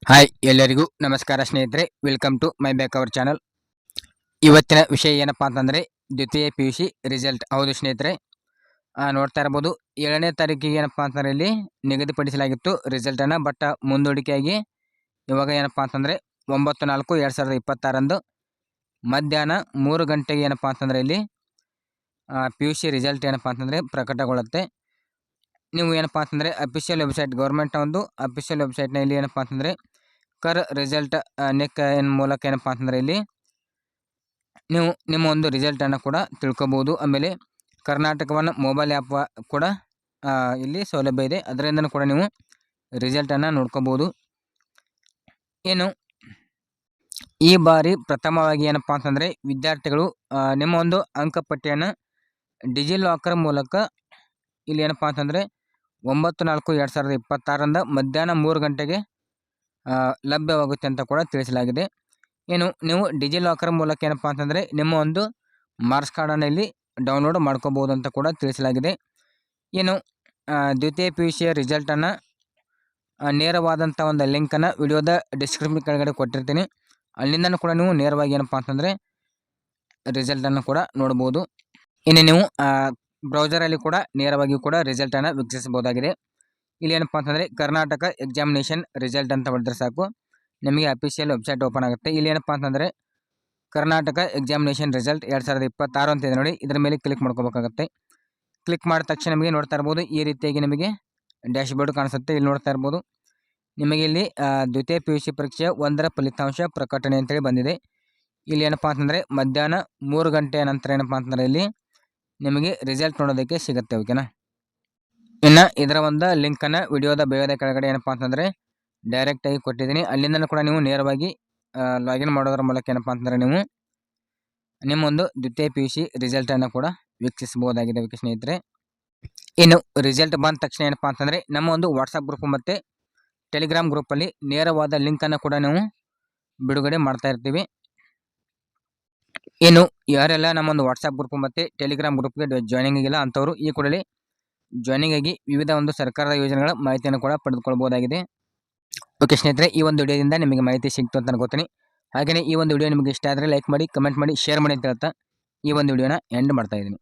Hi ಎಲ್ಲರಿಗೂ ನಮಸ್ಕಾರ ಸ್ನೇಹಿತರೆ, welcome to my back our channel. ಇವತ್ತಿನ ವಿಷಯ ಏನಪ್ಪಾ ಅಂತಂದರೆ ದ್ವಿತೀಯ ಪಿ ಯು ಸಿ ರಿಸಲ್ಟ್. ಹೌದು ಸ್ನೇಹಿತರೆ, ನೋಡ್ತಾ ಇರ್ಬೋದು 7ನೇ ತಾರೀಕಿಗೆ ಏನಪ್ಪ ಅಂತಂದರೆ ಇಲ್ಲಿ ನಿಗದಿಪಡಿಸಲಾಗಿತ್ತು ರಿಸಲ್ಟನ್ನು. ಬಟ್ ಮುಂದೂಡಿಕೆಯಾಗಿ ಇವಾಗ ಏನಪ್ಪ ಅಂತಂದರೆ 9/4/2026 ಮಧ್ಯಾಹ್ನ 3 ಗಂಟೆಗೆ ಏನಪ್ಪ ಅಂತಂದರೆ ಇಲ್ಲಿ ಪಿ ಯು ಸಿ ರಿಸಲ್ಟ್ ಏನಪ್ಪ ಅಂತಂದರೆ ಪ್ರಕಟಗೊಳ್ಳುತ್ತೆ. ನೀವು ಏನಪ್ಪ ಅಂತಂದರೆ ಅಫಿಷಿಯಲ್ ವೆಬ್ಸೈಟ್, ಗೌರ್ಮೆಂಟ್ನ ಒಂದು ಅಫಿಷಿಯಲ್ ವೆಬ್ಸೈಟ್ನ ಇಲ್ಲಿ ಏನಪ್ಪ ಅಂತಂದರೆ ಕರ್ ರಿಸಲ್ಟ್ ನೆಕ್ ಮೂಲಕ ಏನಪ್ಪ ಅಂತಂದರೆ ಇಲ್ಲಿ ನೀವು ನಿಮ್ಮ ಒಂದು ರಿಸಲ್ಟನ್ನು ಕೂಡ ತಿಳ್ಕೊಬೋದು. ಆಮೇಲೆ ಕರ್ನಾಟಕವನ್ನು ಮೊಬೈಲ್ ಆ್ಯಪ್ ಕೂಡ ಇಲ್ಲಿ ಸೌಲಭ್ಯ ಇದೆ, ಅದರಿಂದನೂ ಕೂಡ ನೀವು ರಿಸಲ್ಟನ್ನು ನೋಡ್ಕೋಬೋದು. ಏನು ಈ ಬಾರಿ ಪ್ರಥಮವಾಗಿ ಏನಪ್ಪ ಅಂತಂದರೆ ವಿದ್ಯಾರ್ಥಿಗಳು ನಿಮ್ಮ ಒಂದು ಅಂಕಪಟ್ಟಿಯನ್ನು ಡಿಜಿಲಾಕರ್ ಮೂಲಕ ಇಲ್ಲಿ ಏನಪ್ಪ ಅಂತಂದರೆ 9/4/2026 ಮಧ್ಯಾಹ್ನ 3 ಗಂಟೆಗೆ ಲಭ್ಯವಾಗುತ್ತೆ ಅಂತ ಕೂಡ ತಿಳಿಸಲಾಗಿದೆ. ಏನು ನೀವು ಡಿಜಿಲಾಕರ್ ಮೂಲಕ ಏನಪ್ಪ ಅಂತಂದರೆ ನಿಮ್ಮ ಒಂದು ಮಾರ್ಕ್ಸ್ ಕಾರ್ಡನ್ನು ಇಲ್ಲಿ ಡೌನ್ಲೋಡ್ ಮಾಡ್ಕೋಬೋದು ಅಂತ ಕೂಡ ತಿಳಿಸಲಾಗಿದೆ. ಏನು ದ್ವಿತೀಯ ಪಿ ಯು ಸಿಯ ರಿಸಲ್ಟನ್ನು ನೇರವಾದಂಥ ಒಂದು ಲಿಂಕನ್ನು ವಿಡಿಯೋದ ಡಿಸ್ಕ್ರಿಪ್ಷನ್ ಕೆಳಗಡೆ ಕೊಟ್ಟಿರ್ತೀನಿ. ಅಲ್ಲಿಂದನೂ ಕೂಡ ನೀವು ನೇರವಾಗಿ ಏನಪ್ಪ ಅಂತಂದರೆ ರಿಸಲ್ಟನ್ನು ಕೂಡ ನೋಡ್ಬೋದು. ಇನ್ನು ನೀವು ಬ್ರೌಸರಲ್ಲಿ ಕೂಡ ನೇರವಾಗಿ ಕೂಡ ರಿಸಲ್ಟನ್ನು ವೀಕ್ಷಿಸಬಹುದಾಗಿದೆ. ಇಲ್ಲಿ ಏನಪ್ಪ ಅಂತಂದರೆ ಕರ್ನಾಟಕ ಎಕ್ಸಾಮಿನೇಷನ್ ರಿಸಲ್ಟ್ ಅಂತ ಹೊಡೆದ್ರೆ ಸಾಕು, ನಿಮಗೆ ಅಫಿಷಿಯಲ್ ವೆಬ್ಸೈಟ್ ಓಪನ್ ಆಗುತ್ತೆ. ಇಲ್ಲಿ ಏನಪ್ಪ ಅಂತಂದರೆ ಕರ್ನಾಟಕ ಎಕ್ಸಾಮಿನೇಷನ್ ರಿಸಲ್ಟ್ 2026 ಅಂತ ಇದೆ ನೋಡಿ, ಇದರ ಮೇಲೆ ಕ್ಲಿಕ್ ಮಾಡ್ಕೋಬೇಕಾಗುತ್ತೆ. ಕ್ಲಿಕ್ ಮಾಡಿದ ತಕ್ಷಣ ನಿಮಗೆ ನೋಡ್ತಾ ಇರ್ಬೋದು ಈ ರೀತಿಯಾಗಿ ನಿಮಗೆ ಡ್ಯಾಶ್ಬೋರ್ಡ್ ಕಾಣಿಸುತ್ತೆ. ಇಲ್ಲಿ ನೋಡ್ತಾ ಇರ್ಬೋದು ನಿಮಗೆ ಇಲ್ಲಿ ದ್ವಿತೀಯ ಪಿ ಯು ಸಿ ಪರೀಕ್ಷೆ 1ರ ಫಲಿತಾಂಶ ಪ್ರಕಟಣೆ ಅಂತೇಳಿ ಬಂದಿದೆ. ಇಲ್ಲಿ ಏನಪ್ಪ ಅಂತಂದರೆ ಮಧ್ಯಾಹ್ನ 3 ಗಂಟೆಯ ನಂತರ ಏನಪ್ಪ ಅಂತಂದರೆ ಇಲ್ಲಿ ನಿಮಗೆ ರಿಸಲ್ಟ್ ನೋಡೋದಕ್ಕೆ ಸಿಗುತ್ತೆ. ಓಕೆನಾ, ಇನ್ನು ಇದರ ಒಂದು ಲಿಂಕನ್ನು ವಿಡಿಯೋದ ಬೇಯದ ಕೆಳಗಡೆ ಏನಪ್ಪ ಅಂತಂದರೆ ಡೈರೆಕ್ಟಾಗಿ ಕೊಟ್ಟಿದ್ದೀನಿ. ಅಲ್ಲಿಂದಲೂ ಕೂಡ ನೀವು ನೇರವಾಗಿ ಲಾಗಿನ್ ಮಾಡೋದ್ರ ಮೂಲಕ ಏನಪ್ಪ ಅಂತಂದರೆ ನೀವು ನಿಮ್ಮೊಂದು ದ್ವಿತೀಯ ಪಿ ಯು ಸಿ ರಿಸಲ್ಟನ್ನು ಕೂಡ ವೀಕ್ಷಿಸಬಹುದಾಗಿದೆ. ಓಕೆ ಸ್ನೇಹಿತರೆ, ಇನ್ನು ರಿಸಲ್ಟ್ ಬಂದ ತಕ್ಷಣ ಏನಪ್ಪ ಅಂತಂದರೆ ನಮ್ಮ ಒಂದು ವಾಟ್ಸಪ್ ಗ್ರೂಪ್ ಮತ್ತು ಟೆಲಿಗ್ರಾಮ್ ಗ್ರೂಪಲ್ಲಿ ನೇರವಾದ ಲಿಂಕನ್ನು ಕೂಡ ನಾವು ಬಿಡುಗಡೆ ಮಾಡ್ತಾ ಇರ್ತೀವಿ. ಇನ್ನು ಯಾರೆಲ್ಲ ನಮ್ಮೊಂದು ವಾಟ್ಸಪ್ ಗ್ರೂಪ್ ಮತ್ತು ಟೆಲಿಗ್ರಾಮ್ ಗ್ರೂಪ್ಗೆ ಜಾಯ್ನಿಂಗ್ ಆಗಿಲ್ಲ ಅಂಥವರು ಈ ಕೂಡಲೇ ಜಾಯ್ನಿಂಗ್ ಆಗಿ ವಿವಿಧ ಒಂದು ಸರ್ಕಾರದ ಯೋಜನೆಗಳ ಮಾಹಿತಿಯನ್ನು ಕೂಡ ಪಡೆದುಕೊಳ್ಬಹುದಾಗಿದೆ. ಓಕೆ ಸ್ನೇಹಿತರೆ, ಈ ಒಂದು ವಿಡಿಯೋದಿಂದ ನಿಮಗೆ ಮಾಹಿತಿ ಸಿಕ್ತು ಅಂತ ಅನ್ಕೋತೀನಿ. ಹಾಗೆಯೇ ಈ ಒಂದು ವಿಡಿಯೋ ನಿಮಗೆ ಇಷ್ಟ ಆದರೆ ಲೈಕ್ ಮಾಡಿ, ಕಮೆಂಟ್ ಮಾಡಿ, ಶೇರ್ ಮಾಡಿ ಅಂತ ಹೇಳ್ತಾ ಈ ಒಂದು ವಿಡಿಯೋನ ಎಂಡ್ ಮಾಡ್ತಾ ಇದ್ದೀನಿ.